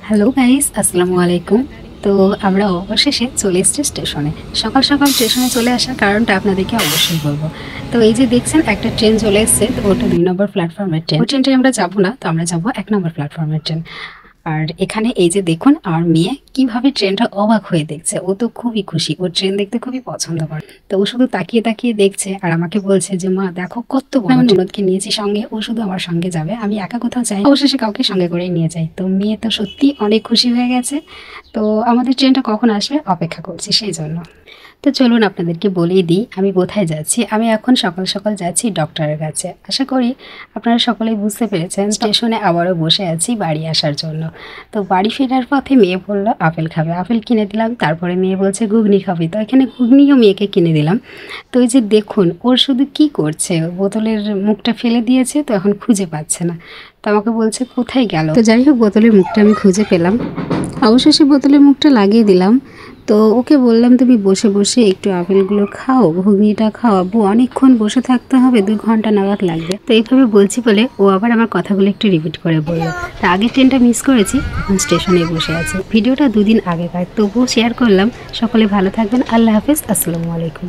Hello guys, আসসালামু আলাইকুম। তো আমরা অবশেষে চলে এসেছি স্টেশনে। সকাল সকাল স্টেশনে চলে আসার কারণটা আপনাদেরকে অবশ্যই বলবো। তো এই যে দেখছেন একটা ট্রেন চলে এসছে, তো ওটা 2 নম্বর প্ল্যাটফর্মের ট্রেন। ওই ট্রেনটায় আমরা যাবো না, তো আমরা যাবো 1 নম্বর প্ল্যাটফর্মের ট্রেন। আর এখানে এই যে দেখুন আমার মেয়ে কিভাবে ট্রেনটা অবাক হয়ে দেখছে। ও তো খুবই খুশি, ও ট্রেন দেখতে খুবই পছন্দ করে। তো ও শুধু তাকিয়ে তাকিয়ে দেখছে আর আমাকে বলছে যে মা দেখো কত বড়। আমি ননদকে নিয়েছি সঙ্গে, ও শুধু আমার সঙ্গে যাবে, আমি একা কোথাও যাই, অবশেষে কাউকে সঙ্গে করেই নিয়ে যাই। তো মেয়ে তো সত্যি অনেক খুশি হয়ে গেছে। তো আমাদের ট্রেনটা কখন আসবে অপেক্ষা করছি সেই জন্য। তো চলুন আপনাদেরকে বলেই দিই আমি কোথায় যাচ্ছি। আমি এখন সকাল সকাল যাচ্ছি ডক্টরের কাছে। আশা করি আপনারা সকলেই বুঝতে পেরেছেন, স্টেশনে আবারও বসে আছি বাড়ি আসার জন্য। তো বাড়ি ফেরার পথে মেয়ে বলল আপেল খাবে, আপেল কিনে দিলাম। তারপরে মেয়ে বলছে ঘুগনি খাবি, তো এখানে ঘুগনিও মেয়েকে কিনে দিলাম। তো এই যে দেখুন ওর শুধু কি করছে, বোতলের মুখটা ফেলে দিয়েছে, তো এখন খুঁজে পাচ্ছে না। তো আমাকে বলছে কোথায় গেল। তো যাই হোক বোতলের মুখটা আমি খুঁজে পেলাম, অবশেষে বোতলের মুখটা লাগিয়ে দিলাম। তো ওকে বললাম তুমি বসে বসে একটু আপেলগুলো খাও, ঘুগনিটা খাও, আব্বু অনেকক্ষণ বসে থাকতে হবে, 2 ঘন্টা নাগাদ লাগবে। তো এইভাবে বলছি বলে ও আবার আমার কথাগুলো একটু রিপিট করে বললো। তা আগের ট্রেনটা মিস করেছি, এখন স্টেশনে বসে আছি। ভিডিওটা 2 দিন আগেকার, তবুও শেয়ার করলাম। সকলে ভালো থাকবেন, আল্লাহ হাফেজ, আসসালামু আলাইকুম।